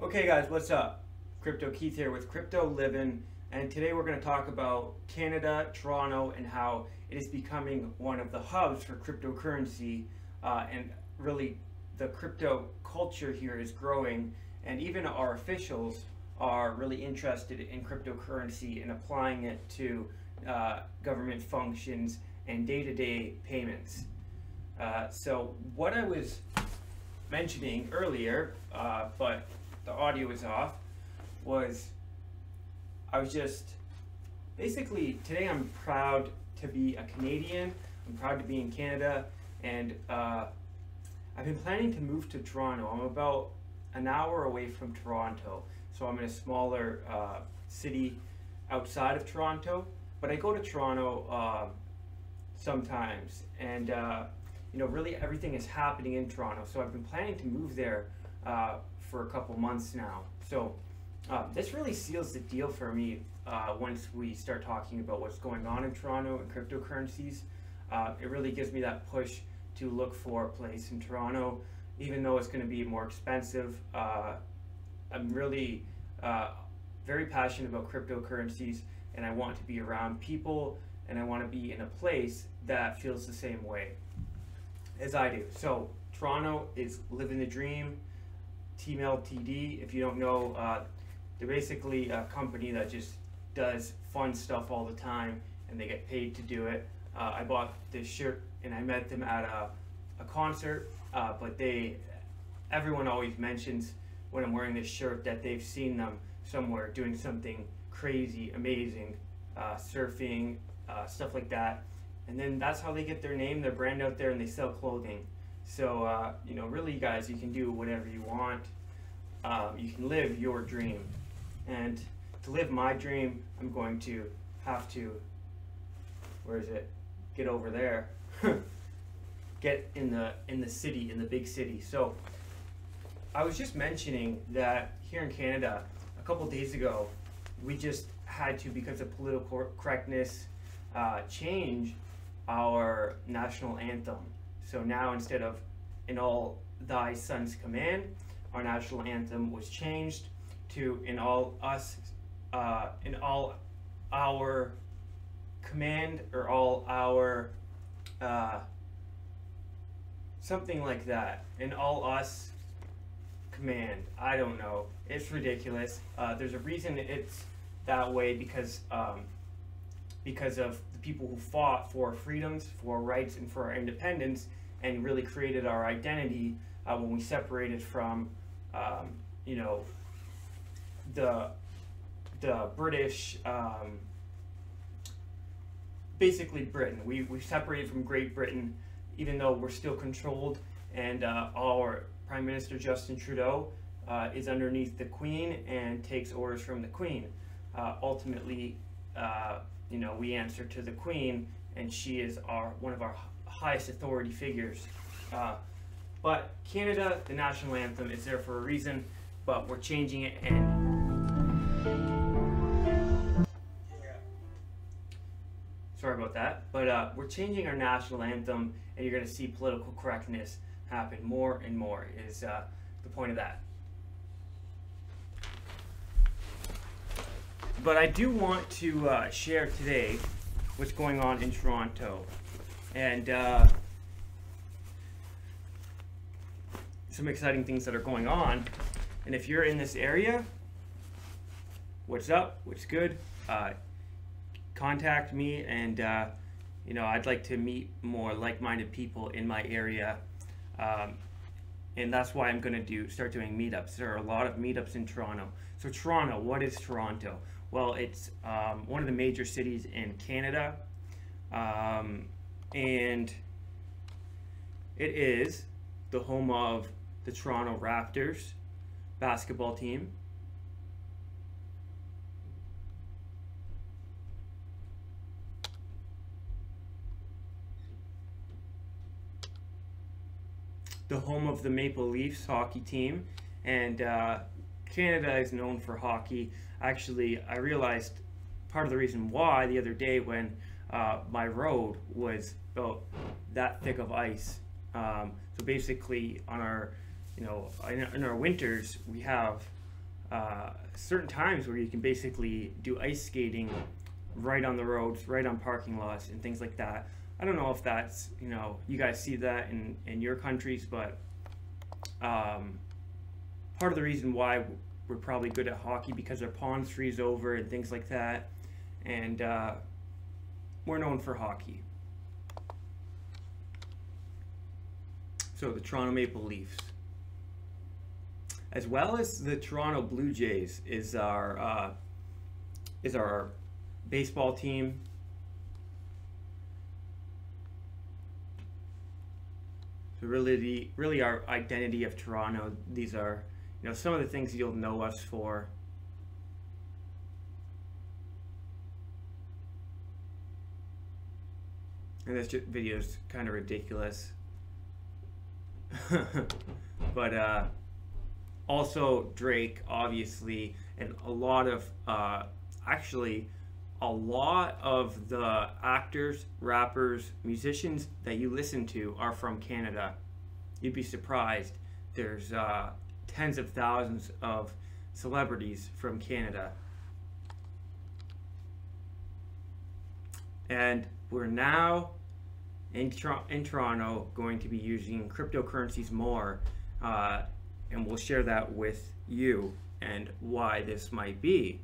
Okay guys, what's up? Crypto Keith here with Crypto Livin, and today we're going to talk about Canada, Toronto, and how it is becoming one of the hubs for cryptocurrency, and really the crypto culture here is growing, and even our officials are really interested in cryptocurrency and applying it to government functions and day-to-day payments. So what I was mentioning earlier, but the audio is off, was I was just basically today I'm proud to be a Canadian. I'm proud to be in Canada, and I've been planning to move to Toronto. I'm about an hour away from Toronto, so I'm in a smaller city outside of Toronto, but I go to Toronto sometimes, and you know, really everything is happening in Toronto, so I've been planning to move there for a couple months now. So this really seals the deal for me once we start talking about what's going on in Toronto and cryptocurrencies. It really gives me that push to look for a place in Toronto, even though it's going to be more expensive. I'm really very passionate about cryptocurrencies, and I want to be around people, and I want to be in a place that feels the same way as I do. So Toronto is living the dream. Team LTD, if you don't know, they're basically a company that just does fun stuff all the time, and they get paid to do it. I bought this shirt and I met them at a concert, but everyone always mentions when I'm wearing this shirt that they've seen them somewhere doing something crazy, amazing, surfing, stuff like that. And then that's how they get their name, their brand out there, and they sell clothing. So, you know, really, guys, you can do whatever you want. You can live your dream. And to live my dream, I'm going to have to, where is it? Get over there. Get in the city, in the big city. So, I was just mentioning that here in Canada, a couple days ago, we just had to, because of political correctness, change our national anthem. So now, instead of "In All Thy Sons Command," our national anthem was changed to "In all our command," or "all our," something like that. "In all us command." I don't know. It's ridiculous. There's a reason it's that way, because of the people who fought for freedoms, for rights, and for our independence, and really created our identity when we separated from, you know, the British, basically Britain. We separated from Great Britain, even though we're still controlled, and our Prime Minister Justin Trudeau is underneath the Queen and takes orders from the Queen. Ultimately, you know, we answer to the Queen, and she is one of our highest authority figures. But Canada, the national anthem, is there for a reason, but we're changing it, and sorry about that, but we're changing our national anthem, and you're going to see political correctness happen more and more, is the point of that. But I do want to share today what's going on in Toronto, and some exciting things that are going on. And if you're in this area, what's up, what's good, contact me, and you know, I'd like to meet more like-minded people in my area, and that's why I'm going to start doing meetups. There are a lot of meetups in Toronto. So Toronto, what is Toronto? Well, it's one of the major cities in Canada, and it is the home of the Toronto Raptors basketball team. The home of the Maple Leafs hockey team, and Canada is known for hockey. Actually, I realized part of the reason why the other day when my road was about that thick of ice. So basically, on our, in our winters, we have certain times where you can basically do ice skating right on the roads, right on parking lots and things like that. I don't know if that's, you guys see that in your countries, but part of the reason why we're probably good at hockey because our ponds freeze over and things like that, and we're known for hockey. So the Toronto Maple Leafs, as well as the Toronto Blue Jays, is our baseball team. So really our identity of Toronto. These are, some of the things you'll know us for. And this video is kind of ridiculous. But also Drake, obviously, and a lot of actually a lot of the actors, rappers, musicians that you listen to are from Canada. You'd be surprised. There's tens of thousands of celebrities from Canada. And we're now in Toronto going to be using cryptocurrencies more, and we'll share that with you and why this might be.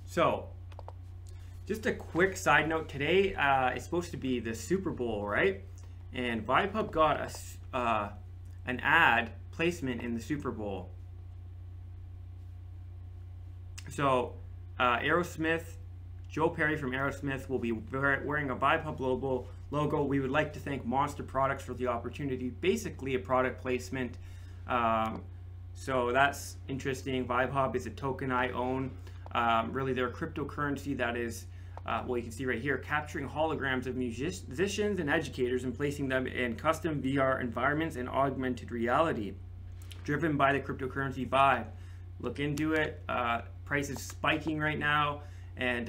So, just a quick side note, today is supposed to be the Super Bowl, right? And VibeHub got an ad placement in the Super Bowl. So, Aerosmith, Joe Perry from Aerosmith will be wearing a VibeHub logo. We would like to thank Monster Products for the opportunity. Basically a product placement. So that's interesting. VibeHub is a token I own. Really, they're a cryptocurrency that is, well, you can see right here, capturing holograms of musicians and educators and placing them in custom VR environments and augmented reality, driven by the cryptocurrency Vibe. Look into it. Price is spiking right now, and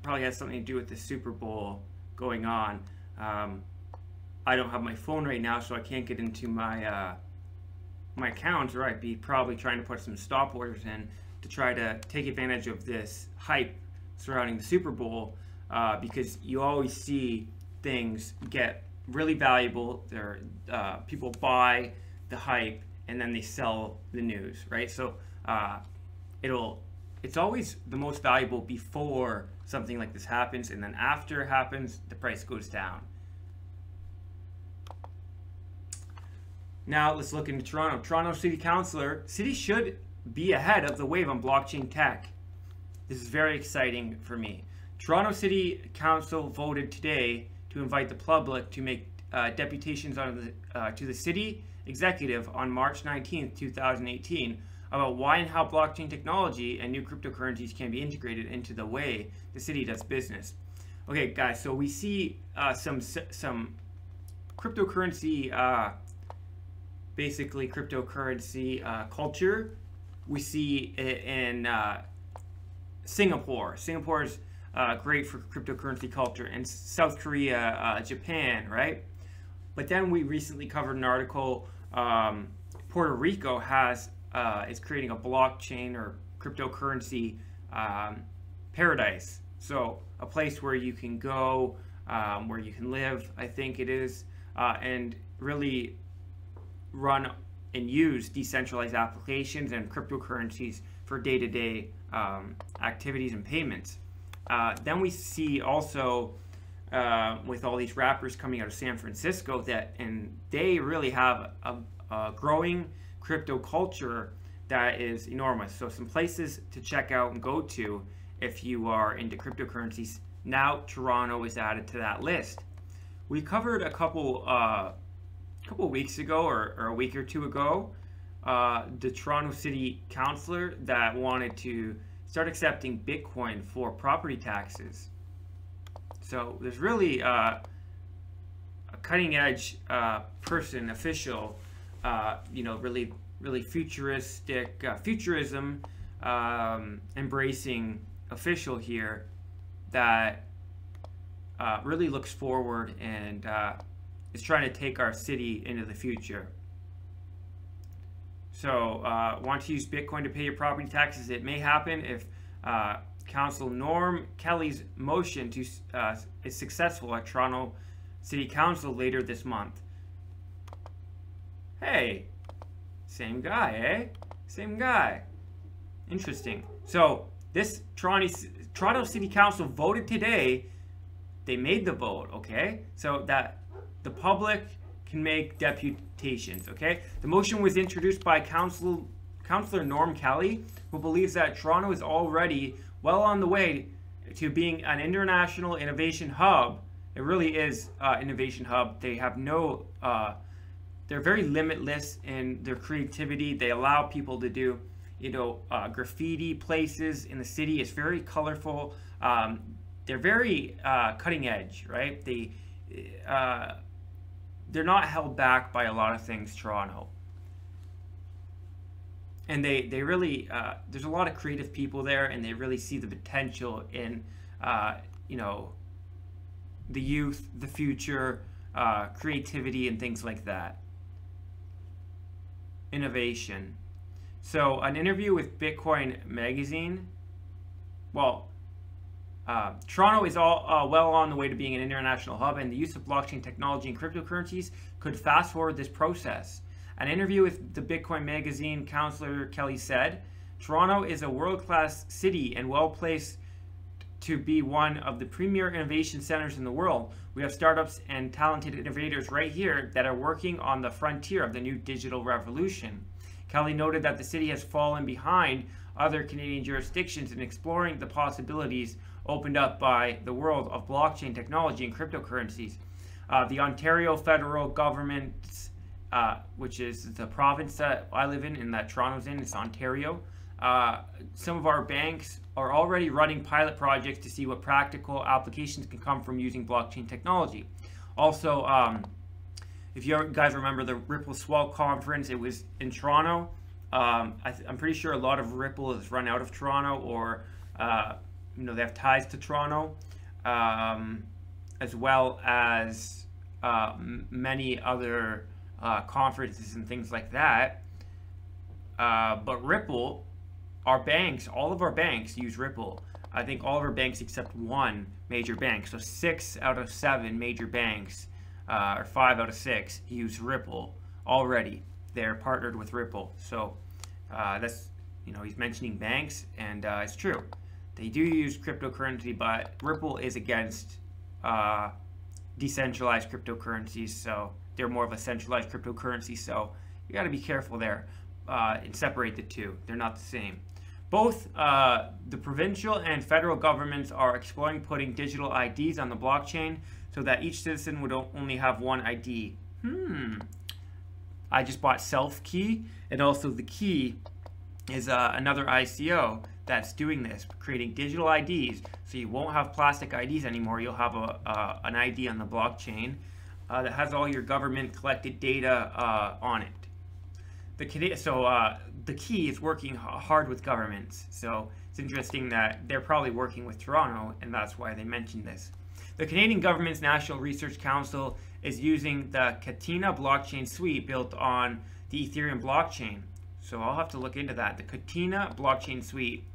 probably has something to do with the Super Bowl going on. I don't have my phone right now, so I can't get into my my accounts, or I'd be probably trying to put some stop orders in to try to take advantage of this hype surrounding the Super Bowl, because you always see things get really valuable. People buy the hype and then they sell the news, right? So it's always the most valuable before something like this happens, and then after it happens, the price goes down. Now let's look into Toronto. Toronto City Councillor. City should be ahead of the wave on blockchain tech. This is very exciting for me. Toronto City Council voted today to invite the public to make deputations to the city executive on March 19th, 2018 about why and how blockchain technology and new cryptocurrencies can be integrated into the way the city does business. Okay, guys, so we see some cryptocurrency, basically cryptocurrency culture. We see it in Singapore. Singapore is great for cryptocurrency culture, and South Korea, Japan, right? But then we recently covered an article. Puerto Rico is creating a blockchain or cryptocurrency paradise. So a place where you can go, where you can live, I think it is, and really run and use decentralized applications and cryptocurrencies for day-to-day activities and payments. Then we see also with all these rappers coming out of San Francisco and they really have a growing crypto culture that is enormous. So some places to check out and go to if you are into cryptocurrencies. Now Toronto is added to that list. We covered a couple weeks ago or a week or two ago the Toronto City Councillor that wanted to start accepting Bitcoin for property taxes. So there's really a cutting edge official, really futuristic, futurism embracing official here that really looks forward and is trying to take our city into the future. So, want to use Bitcoin to pay your property taxes? It may happen if Councillor Norm Kelly's motion to is successful at Toronto City Council later this month. Hey, same guy, eh? Same guy. Interesting. So this Toronto City Council voted today. They made the vote, okay? So that the public can make deputations, okay? The motion was introduced by Councillor Norm Kelly, who believes that Toronto is already well on the way to being an international innovation hub. It really is innovation hub. They have no, they're very limitless in their creativity. They allow people to do, you know, graffiti places in the city. It's very colorful. They're very cutting edge, right? They're not held back by a lot of things, Toronto. And they really, there's a lot of creative people there, and they really see the potential in, you know, the youth, the future, creativity, and things like that. Innovation. So an interview with Bitcoin Magazine, well, Toronto is all well on the way to being an international hub, and the use of blockchain technology and cryptocurrencies could fast forward this process. An interview with the Bitcoin Magazine, Councillor Kelly said, Toronto is a world-class city and well-placed to be one of the premier innovation centers in the world. We have startups and talented innovators right here that are working on the frontier of the new digital revolution. Kelly noted that the city has fallen behind other Canadian jurisdictions in exploring the possibilities opened up by the world of blockchain technology and cryptocurrencies. The Ontario federal government, which is the province that I live in and that Toronto's in, it's Ontario. Some of our banks are already running pilot projects to see what practical applications can come from using blockchain technology. Also, if you guys remember the Ripple Swell conference, it was in Toronto. I'm pretty sure a lot of Ripple is run out of Toronto, or you know, they have ties to Toronto, as well as many other conferences and things like that. But Ripple, our banks, all of our banks use Ripple. I think all of our banks except one major bank. So 6 out of 7 major banks, or 5 out of 6, use Ripple already. They're partnered with Ripple. So that's, you know, he's mentioning banks, and it's true. They do use cryptocurrency, but Ripple is against decentralized cryptocurrencies. So they're more of a centralized cryptocurrency. So you got to be careful there and separate the two. They're not the same. Both the provincial and federal governments are exploring putting digital IDs on the blockchain so that each citizen would only have one ID. I just bought Self-Key, and also the Key is another ICO that's doing this, creating digital IDs. So you won't have plastic IDs anymore. You'll have an ID on the blockchain that has all your government collected data on it. The Key is working hard with governments, so it's interesting that they're probably working with Toronto, and that's why they mentioned this. The Canadian government's National Research Council is using the Katina blockchain suite built on the Ethereum blockchain. So I'll have to look into that. The Katina blockchain suite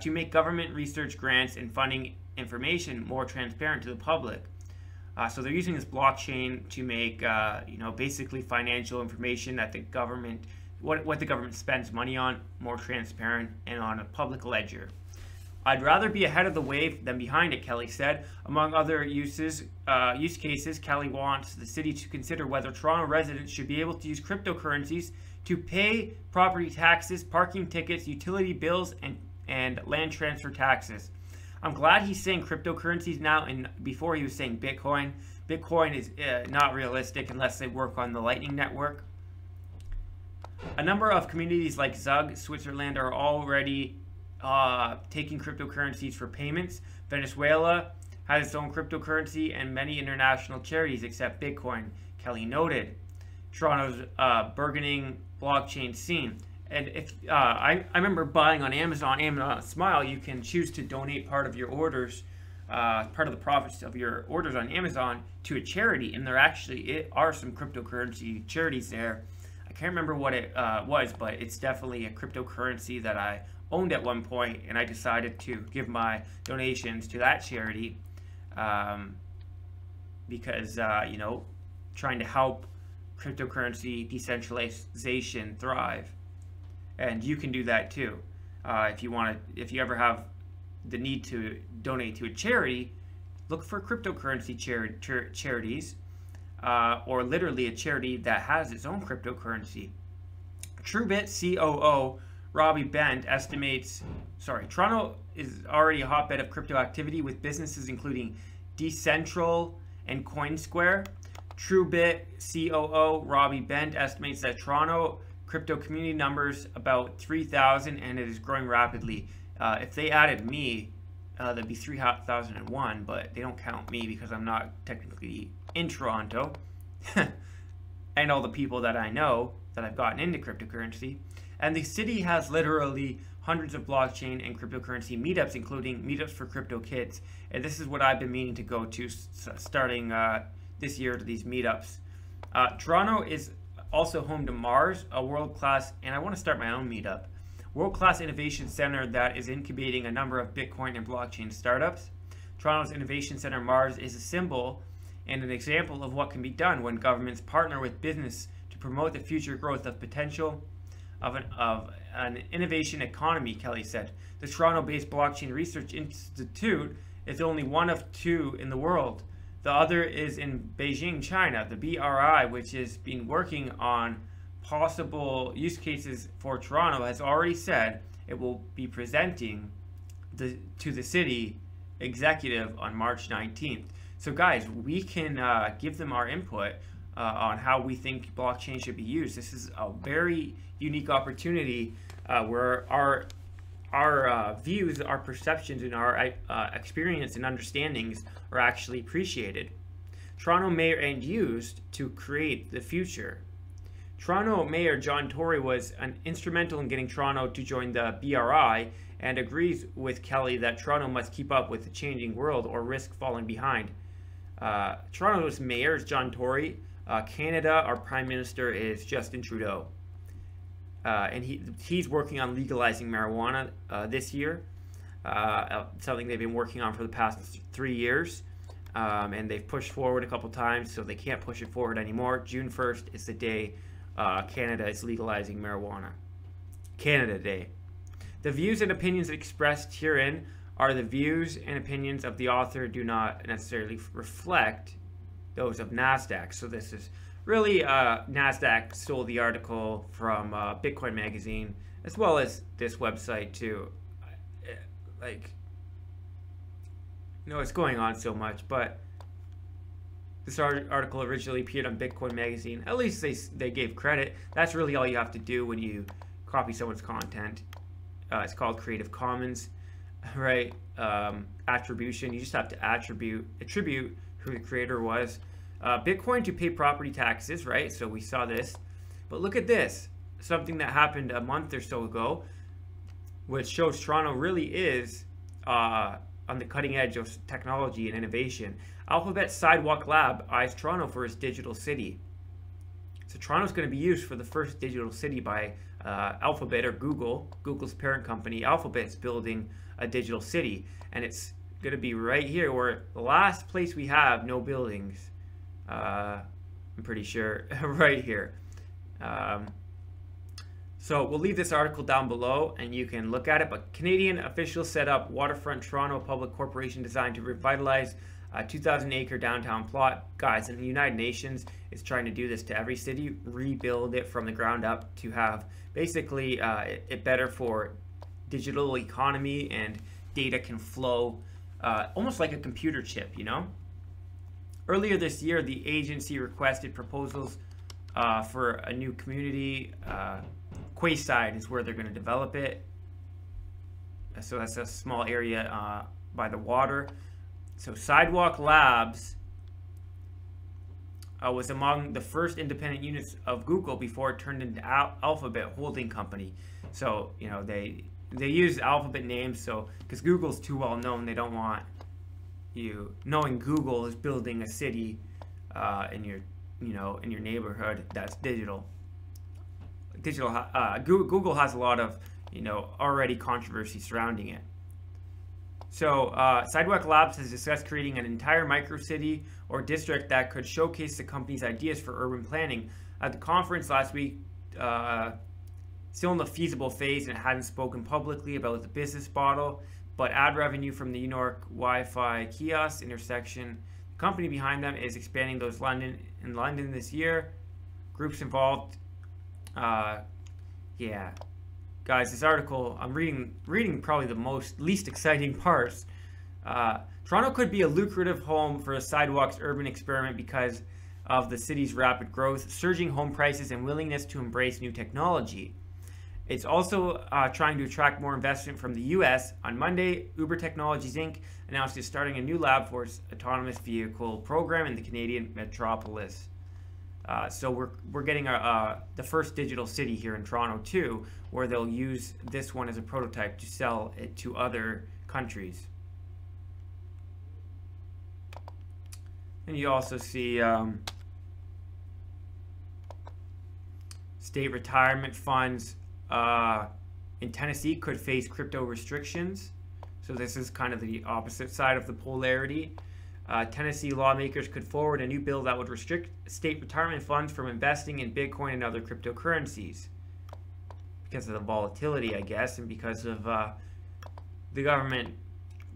to make government research grants and funding information more transparent to the public. So they're using this blockchain to make, you know, basically financial information that the government, what the government spends money on, more transparent and on a public ledger. I'd rather be ahead of the wave than behind it, Kelly said. Among other use cases, Kelly wants the city to consider whether Toronto residents should be able to use cryptocurrencies to pay property taxes, parking tickets, utility bills, and land transfer taxes. I'm glad he's saying cryptocurrencies now, and before he was saying Bitcoin. Bitcoin is not realistic unless they work on the Lightning Network. A number of communities like Zug, Switzerland, are already taking cryptocurrencies for payments. Venezuela has its own cryptocurrency, and many international charities accept Bitcoin, Kelly noted. Toronto's burgeoning blockchain scene. And if I remember buying on Amazon Smile, you can choose to donate part of your orders part of the profits of your orders on Amazon to a charity, and there actually are some cryptocurrency charities there. I can't remember what it was, but it's definitely a cryptocurrency that I owned at one point, and I decided to give my donations to that charity because, you know, trying to help cryptocurrency decentralization thrive. And you can do that too. If you ever have the need to donate to a charity, look for cryptocurrency charities, or literally a charity that has its own cryptocurrency. TrueBit COO Robbie Bent estimates, Toronto is already a hotbed of crypto activity with businesses including Decentral and CoinSquare. TrueBit COO Robbie Bent estimates that Toronto crypto community numbers about 3,000 and it is growing rapidly. If they added me, that'd be 3,001, but they don't count me because I'm not technically in Toronto. And all the people that I know that I've gotten into cryptocurrency. And the city has literally hundreds of blockchain and cryptocurrency meetups, including meetups for crypto kids. And this is what I've been meaning to go to starting this year, to these meetups. Toronto is also home to Mars, a world-class, and I want to start my own meetup, world-class innovation center that is incubating a number of Bitcoin and blockchain startups. Toronto's Innovation Center Mars is a symbol and an example of what can be done when governments partner with business to promote the future growth of potential of an innovation economy, Kelly said. The Toronto-based Blockchain Research Institute is only one of two in the world. The other is in Beijing, China. The BRI, which has been working on possible use cases for Toronto, has already said it will be presenting to the city executive on March 19th. So guys, we can give them our input on how we think blockchain should be used. This is a very unique opportunity where our views, our perceptions, and our experience and understandings are actually appreciated. Toronto Mayor and used to create the future. Toronto Mayor John Tory was instrumental in getting Toronto to join the BRI and agrees with Kelly that Toronto must keep up with the changing world or risk falling behind. Toronto's mayor is John Tory. Canada, our Prime Minister is Justin Trudeau. And he's working on legalizing marijuana this year, something they've been working on for the past 3 years. And they've pushed forward a couple times, so they can't push it forward anymore. June 1st is the day Canada is legalizing marijuana. Canada Day. The views and opinions expressed herein are the views and opinions of the author, do not necessarily reflect those of NASDAQ. So this is really, NASDAQ stole the article from Bitcoin Magazine, as well as this website too. Like, you know, it's going on so much, but this article originally appeared on Bitcoin Magazine. At least they gave credit. That's really all you have to do when you copy someone's content. It's called Creative Commons, right? Attribution. You just have to attribute who the creator was. Bitcoin to pay property taxes, right? So we saw this. But look at this. Something that happened a month or so ago, which shows Toronto really is on the cutting edge of technology and innovation. Alphabet Sidewalk Lab eyes Toronto for its digital city. So Toronto's going to be used for the first digital city by Alphabet, or Google's parent company. Alphabet's building a digital city, and it's going to be right here, where the last place we have no buildings. I'm pretty sure right here. So we'll leave this article down below and you can look at it. But Canadian officials set up Waterfront Toronto Public Corporation designed to revitalize a 2,000-acre downtown plot. Guys, and the United Nations is trying to do this to every city, rebuild it from the ground up to have basically it better for digital economy, and data can flow almost like a computer chip, you know? Earlier this year, the agency requested proposals for a new community. Quayside is where they're going to develop it. So that's a small area by the water. So Sidewalk Labs was among the first independent units of Google before it turned into Alphabet Holding Company. So, you know, they use Alphabet names, so because Google's too well known, they don't want knowing Google is building a city in your neighborhood that's digital. Google has a lot of already controversy surrounding it. So Sidewalk Labs has discussed creating an entire microcity or district that could showcase the company's ideas for urban planning. At the conference last week, still in the feasible phase, and it hadn't spoken publicly about the business model, but ad revenue from the New York Wi-Fi kiosk intersection. The company behind them is expanding those in London this year. Groups involved. Yeah, guys, this article I'm reading probably the least exciting parts. Toronto could be a lucrative home for a sidewalks urban experiment because of the city's rapid growth, surging home prices, and willingness to embrace new technology. It's also trying to attract more investment from the U.S. On Monday, Uber Technologies Inc. announced it's starting a new lab for its autonomous vehicle program in the Canadian metropolis. So we're getting the first digital city here in Toronto too, where they'll use this one as a prototype to sell it to other countries. And you also see state retirement funds in Tennessee could face crypto restrictions. So this is kind of the opposite side of the polarity. Tennessee lawmakers could forward a new bill that would restrict state retirement funds from investing in Bitcoin and other cryptocurrencies because of the volatility, I guess, and because of the government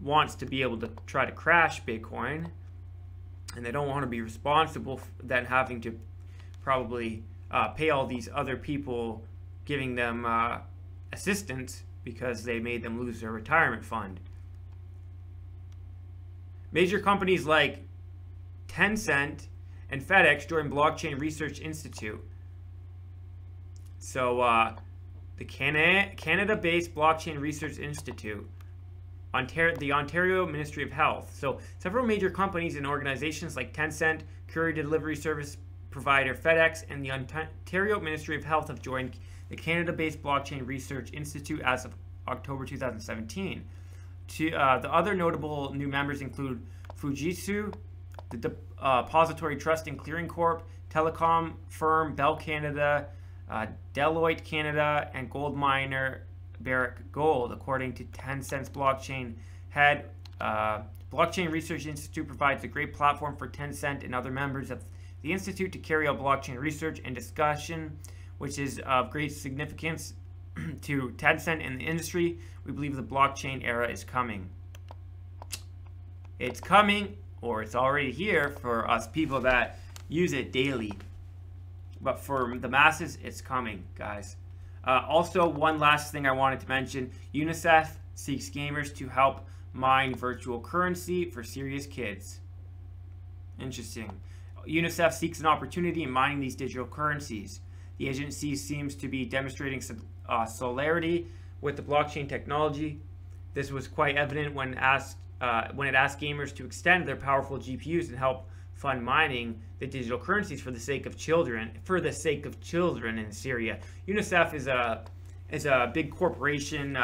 wants to be able to try to crash Bitcoin, and they don't want to be responsible for then having to probably pay all these other people giving them assistance because they made them lose their retirement fund. Major companies like Tencent and FedEx joined Blockchain Research Institute. So the Canada-based Blockchain Research Institute, the Ontario Ministry of Health. So several major companies and organizations like Tencent, courier delivery service provider FedEx, and the Ontario Ministry of Health have joined the Canada-based Blockchain Research Institute as of October 2017. The other notable new members include Fujitsu, the Depository Trust and Clearing Corp, telecom firm Bell Canada, Deloitte Canada, and gold miner Barrick Gold, according to Tencent's blockchain head. Blockchain Research Institute provides a great platform for Tencent and other members of the institute to carry out blockchain research and discussion, which is of great significance to Tencent and the industry. We believe the blockchain era is coming. It's coming, or it's already here for us people that use it daily. But for the masses, it's coming, guys. Also, one last thing I wanted to mention. UNICEF seeks gamers to help mine virtual currency for serious kids. Interesting. UNICEF seeks an opportunity in mining these digital currencies. The agency seems to be demonstrating solidarity with the blockchain technology. This was quite evident when it asked gamers to extend their powerful GPUs and help fund mining the digital currencies for the sake of children. In Syria, UNICEF is a big corporation.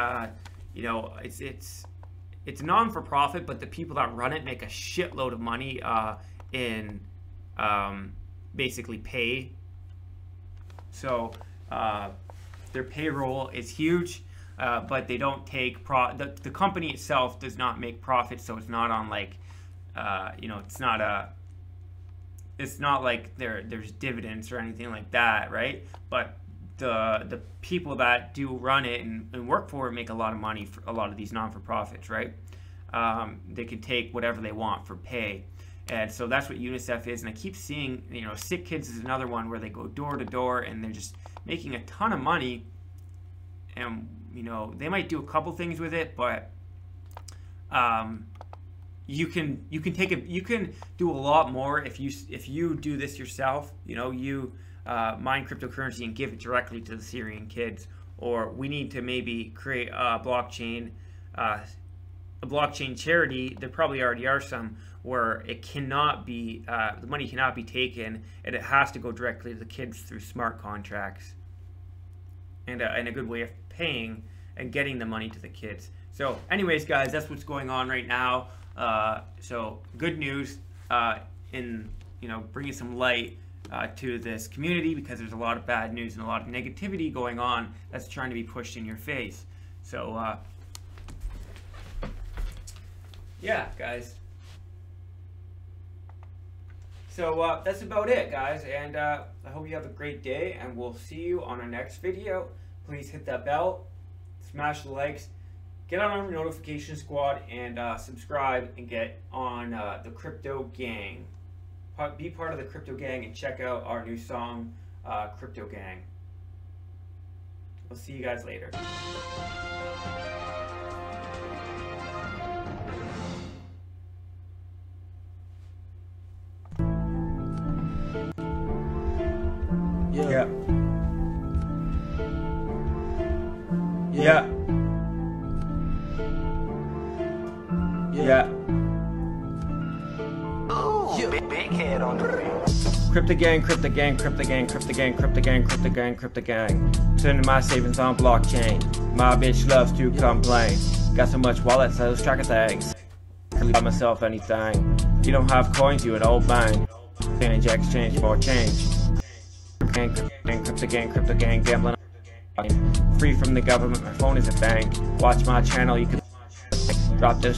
It's non-for-profit, but the people that run it make a shitload of money in basically pay. So their payroll is huge, but they don't take the company itself does not make profit, so it's not on like it's not like there's dividends or anything like that, right? But the people that do run it and work for it make a lot of money for a lot of these non-for-profits, right? They can take whatever they want for pay. And so that's what UNICEF is. And I keep seeing, Sick Kids is another one where they go door to door and they're just making a ton of money. And, they might do a couple things with it, but you can do a lot more if you do this yourself. You mine cryptocurrency and give it directly to the Syrian kids. Or we need to maybe create a blockchain charity. There probably already are some where it cannot be the money cannot be taken, and it has to go directly to the kids through smart contracts, and a good way of paying and getting the money to the kids. So anyways, guys, that's what's going on right now. So good news in bringing some light to this community, because there's a lot of bad news and a lot of negativity going on that's trying to be pushed in your face. So yeah, guys. So that's about it, guys, and I hope you have a great day, and we'll see you on our next video. Please hit that bell, smash the likes, get on our notification squad, and subscribe and get on the Crypto Gang. Be part of the Crypto Gang and check out our new song, Crypto Gang. We'll see you guys later. Yeah. Yeah. Yeah. Ooh, big head on the ring. Crypto Gang, Crypto Gang, Crypto Gang, Crypto Gang, Crypto Gang, Crypto Gang, Crypto Gang. Sending my savings on blockchain. My bitch loves to complain. Got so much wallets, I lose track of things. Really buy myself anything. If you don't have coins, you an old bang. Exchange for change. Crypto Gang, gambling. Free from the government, my phone is a bank. Watch my channel, you can drop this